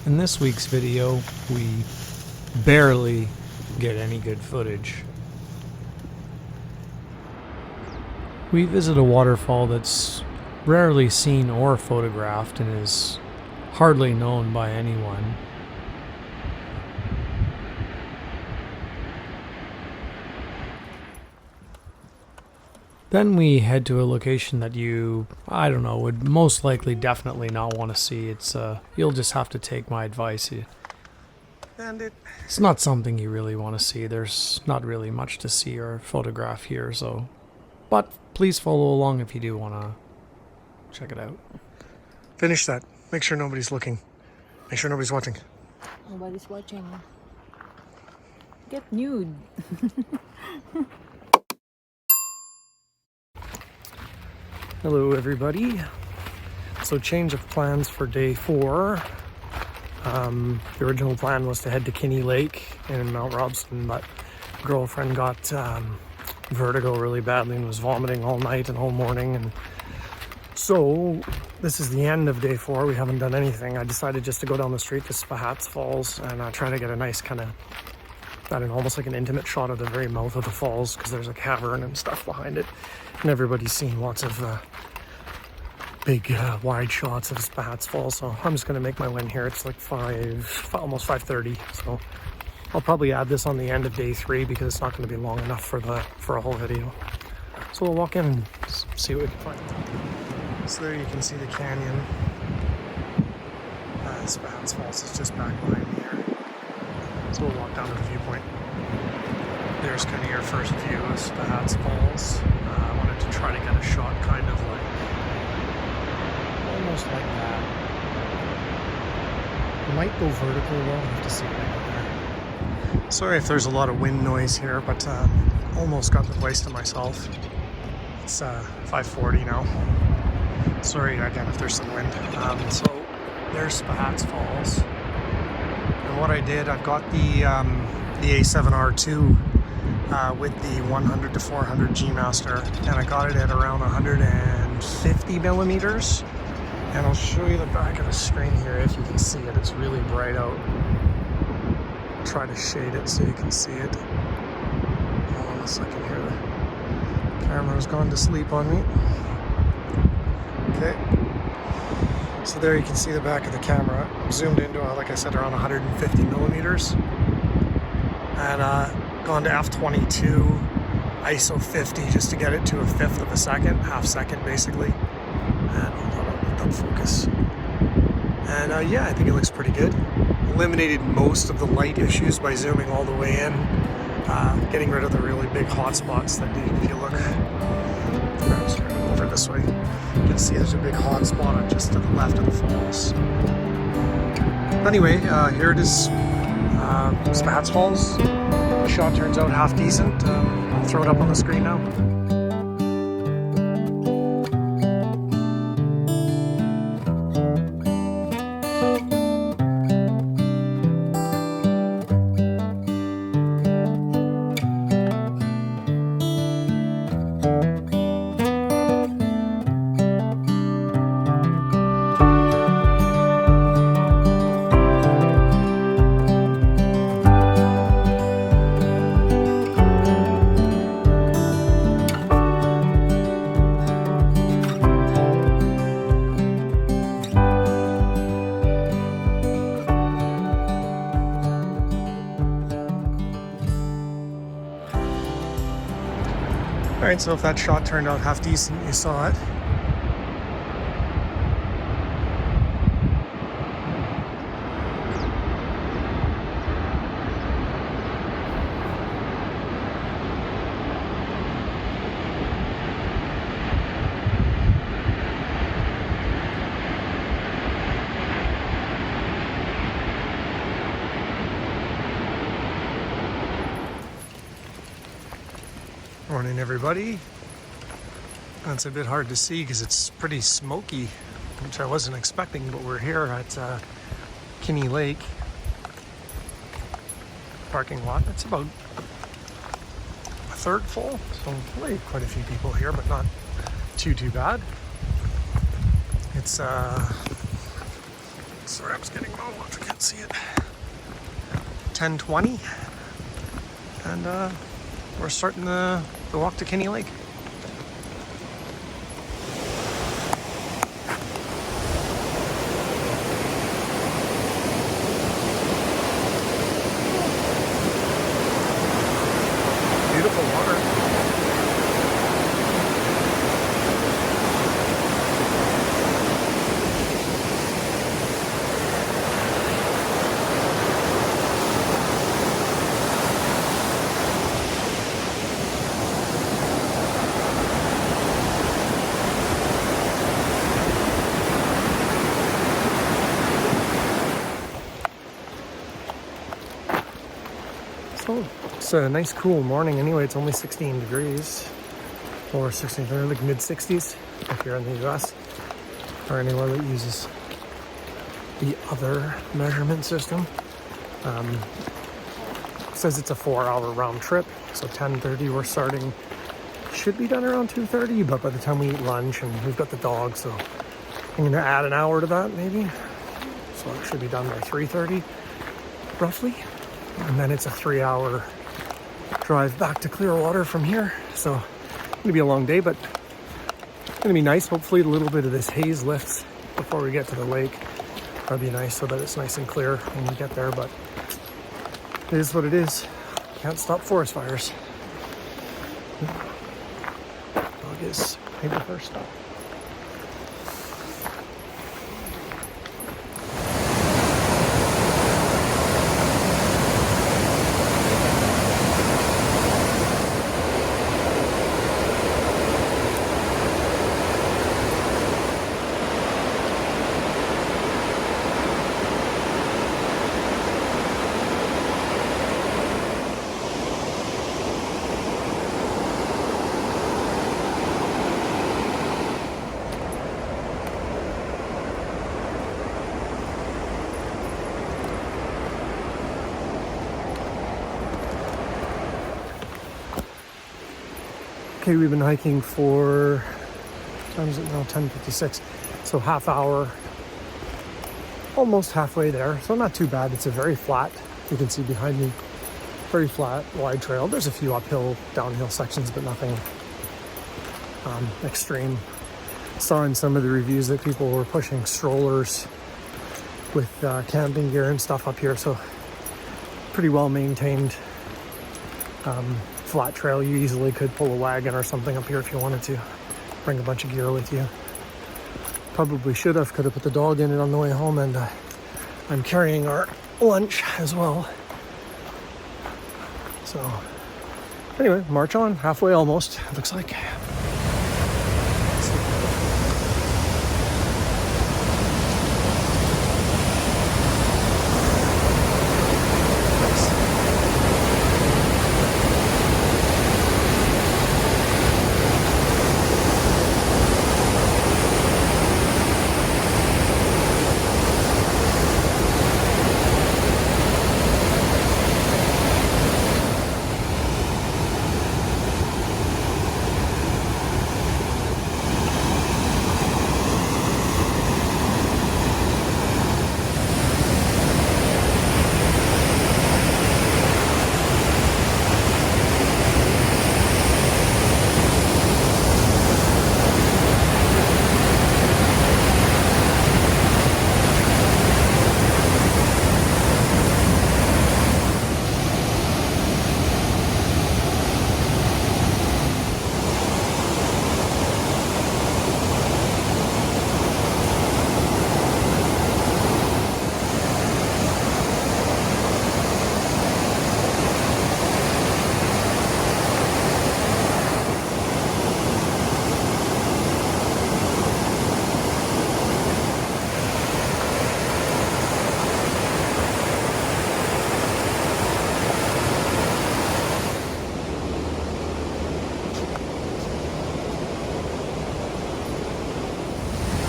In this week's video, we barely get any good footage. We visit a waterfall that's rarely seen or photographed and is hardly known by anyone. Then we head to a location that you, I don't know, would most likely definitely not want to see. It's you'll just have to take my advice. It's not something you really want to see. There's not really much to see or photograph here, so. But please follow along if you do want to check it out. Finish that. Make sure nobody's looking. Make sure nobody's watching. Nobody's watching. Get nude. Hello everybody. So change of plans for day 4. The original plan was to head to Kinney Lake in Mount Robson, but girlfriend got vertigo really badly and was vomiting all night and all morning, and so this is the end of day 4. We haven't done anything. I decided just to go down the street to Spahats Falls and try to get a nice kind of, I don't know, almost like an intimate shot of the very mouth of the falls, because there's a cavern and stuff behind it, and everybody's seen lots of big wide shots of Spahats Falls. So I'm just going to make my way in here. It's like almost 5:30, so I'll probably add this on the end of day 3 because it's not going to be long enough for a whole video. So we'll walk in and see what we can find. So there you can see the canyon. Spahats Falls is just back behind me here. So we'll walk down to the viewpoint. There's kind of your first view of Spahats Falls. I wanted to try to get a shot kind of like, almost like that. It might go vertical, we'll have to see right out there. Sorry if there's a lot of wind noise here, but almost got the place to myself. It's 5:40 now. Sorry again if there's some wind. So there's Spahats Falls. And what I did, I've got the A7R2 with the 100 to 400 G Master, and I got it at around 150 millimeters. And I'll show you the back of the screen here if you can see it. It's really bright out. I'll try to shade it so you can see it. Hold on a second here. The camera's gone to sleep on me. Okay. So there you can see the back of the camera. I'm zoomed into, like I said, around 150 millimeters. And gone to f/22, ISO 50 just to get it to a fifth of a second, half second basically. And hold on, I'll let that focus. And yeah, I think it looks pretty good. Eliminated most of the light issues by zooming all the way in, getting rid of the really big hot spots that if you look over this way, you can see there's a big hot spot just to the left of the falls. Anyway, here it is, Spahats Falls. The shot turns out half decent. I'll throw it up on the screen now. Alright, so if that shot turned out half decent, you saw it. Morning everybody. It's a bit hard to see because it's pretty smoky, which I wasn't expecting, but we're here at Kinney Lake parking lot. It's about a third full, so really quite a few people here, but not too bad. It's Sorry, I was getting low. I can't see it. 10:20, and we're starting the walk to Kinney Lake. Beautiful water. So it's a nice cool morning anyway. It's only 16 degrees or 16, like mid 60s if you're in the US or anywhere that uses the other measurement system. It says it's a 4-hour round trip, so 10:30 we're starting. Should be done around 2:30, but by the time we eat lunch, and we've got the dog, so I'm gonna add an hour to that maybe. So it should be done by 3:30 roughly. And then it's a 3-hour drive back to Clearwater from here. So it's gonna be a long day, but it's gonna be nice. Hopefully a little bit of this haze lifts before we get to the lake. That'd be nice so that it's nice and clear when we get there, but it is what it is. Can't stop forest fires. Dog is maybe first stop. Okay, we've been hiking for, what time is it now? 10:56. So half hour, almost halfway there. So not too bad. It's a very flat, you can see behind me, very flat, wide trail. There's a few uphill, downhill sections, but nothing extreme. Saw in some of the reviews that people were pushing strollers with camping gear and stuff up here. So pretty well maintained. Flat trail. You easily could pull a wagon or something up here if you wanted to. Bring a bunch of gear with you. Probably could have put the dog in it on the way home, and I'm carrying our lunch as well. So anyway, march on, halfway almost, it looks like.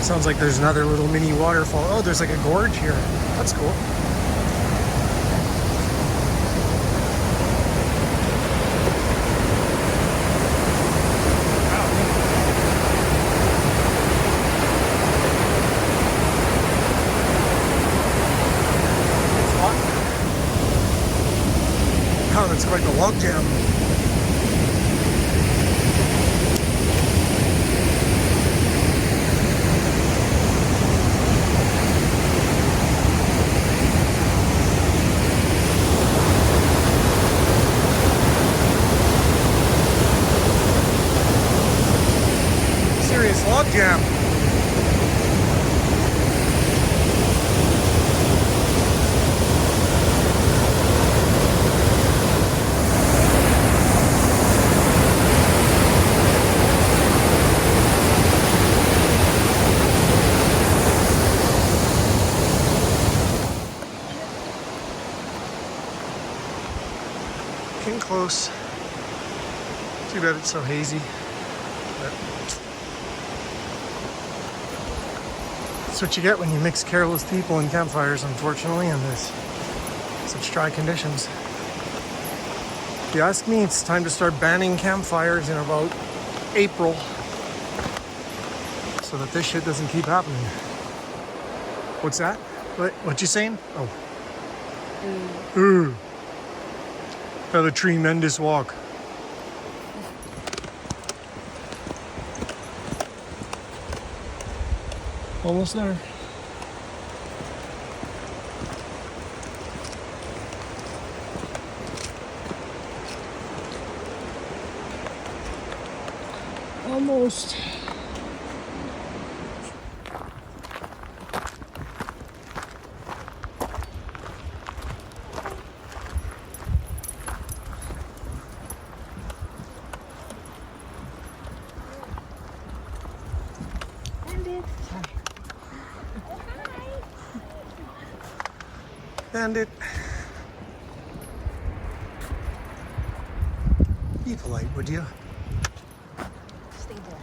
Sounds like there's another little mini waterfall. Oh, there's like a gorge here. That's cool. That's quite the log jam. Serious log jam. Getting close. Too bad it's so hazy. But that's what you get when you mix careless people and campfires, unfortunately, in this such dry conditions. If you ask me, it's time to start banning campfires in about April so that this shit doesn't keep happening. What's that? What you saying? Oh. Ooh. Had a tremendous walk. Almost there. Almost. Bandit. Be polite, would you? Stay there.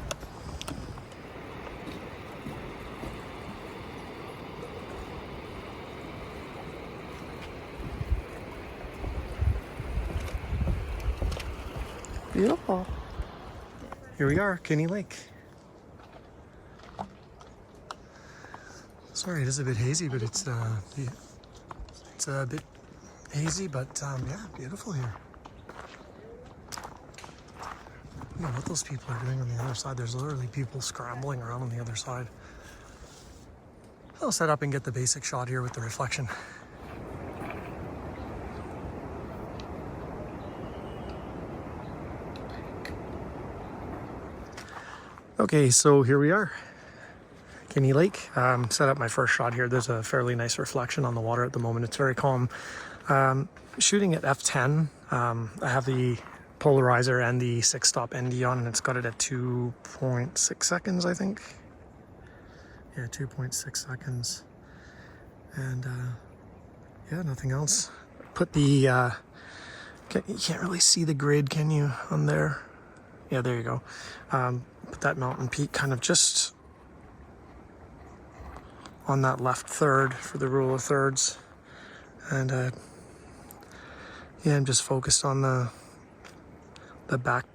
Beautiful. Here we are, Kinney Lake. Sorry, it is a bit hazy, but it's a bit hazy, but yeah, beautiful here. I don't know what those people are doing on the other side. There's literally people scrambling around on the other side. I'll set up and get the basic shot here with the reflection. Okay, so here we are, Kinney Lake. Set up my first shot here. There's a fairly nice reflection on the water at the moment. It's very calm. Shooting at f10. I have the polarizer and the 6-stop ND on, and it's got it at 2.6 seconds, I think. Yeah, 2.6 seconds. And yeah, nothing else. Put the, you can't really see the grid, can you, on there? Yeah, there you go. Put that mountain peak kind of just on that left third for the rule of thirds. And yeah, I'm just focused on the back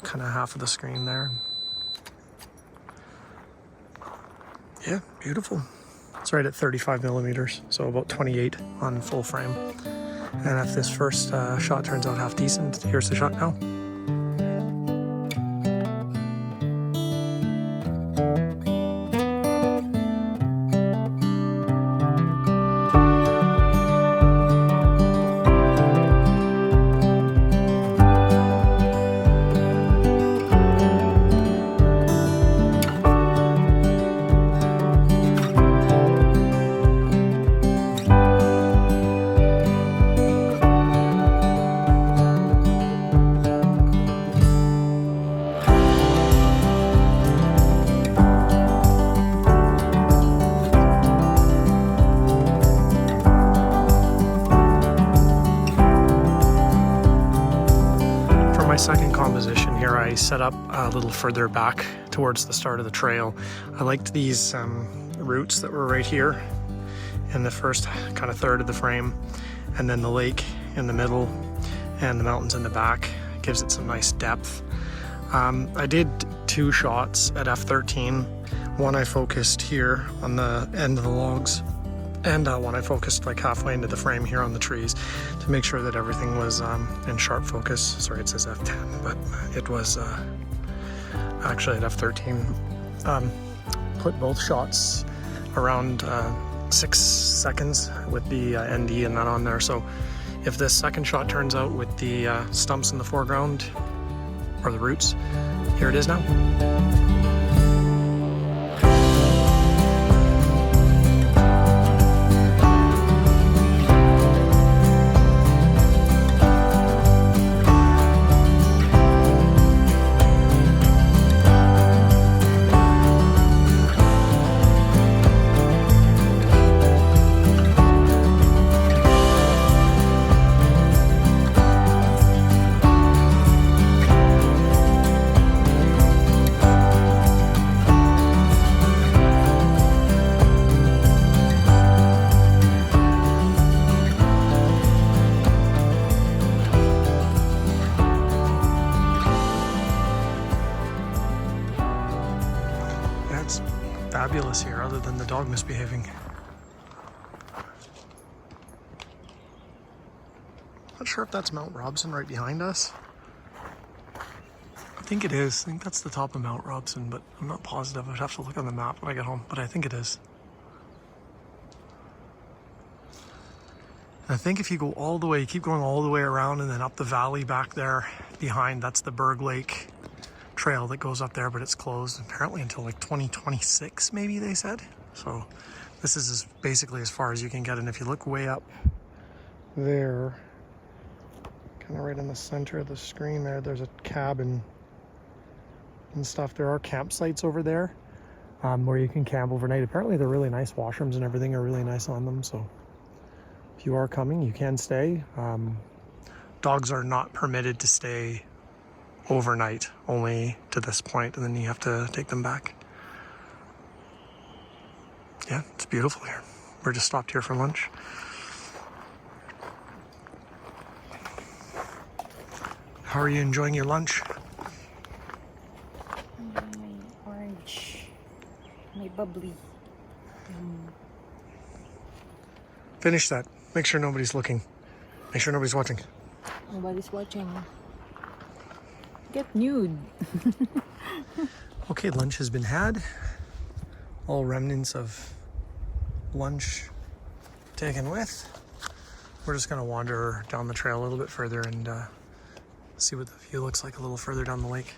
kind of half of the screen there. Yeah, beautiful. It's right at 35 millimeters, so about 28 on full frame. And if this first shot turns out half decent, here's the shot now. My second composition here, I set up a little further back towards the start of the trail. I liked these roots that were right here in the first kind of third of the frame, and then the lake in the middle and the mountains in the back. It gives it some nice depth. I did 2 shots at f13. One I focused here on the end of the logs, And when I focused like halfway into the frame here on the trees to make sure that everything was in sharp focus. Sorry, it says f10, but it was actually at f13. Put both shots around 6 seconds with the ND and that on there. So if this second shot turns out with the stumps in the foreground, or the roots, here it is now. It's fabulous here, other than the dog misbehaving. Not sure if that's Mount Robson right behind us. I think it is. I think that's the top of Mount Robson, but I'm not positive. I'd have to look on the map when I get home, but I think it is. I think if you go all the way, keep going all the way around and then up the valley back there behind, that's the Berg Lake trail that goes up there, but it's closed apparently until like 2026, maybe they said. So this is basically as far as you can get. And if you look way up there, kind of right in the center of the screen there, there's a cabin and stuff. There are campsites over there where you can camp overnight. Apparently they're really nice. Washrooms and everything are really nice on them. So if you are coming, you can stay. Dogs are not permitted to stay overnight, only to this point, and then you have to take them back. Yeah, it's beautiful here. We're just stopped here for lunch. How are you enjoying your lunch? My orange, my bubbly. Finish that. Make sure nobody's looking. Make sure nobody's watching. Nobody's watching. Get nude. Okay, lunch has been had. All remnants of lunch taken with. We're just gonna wander down the trail a little bit further and see what the view looks like a little further down the lake.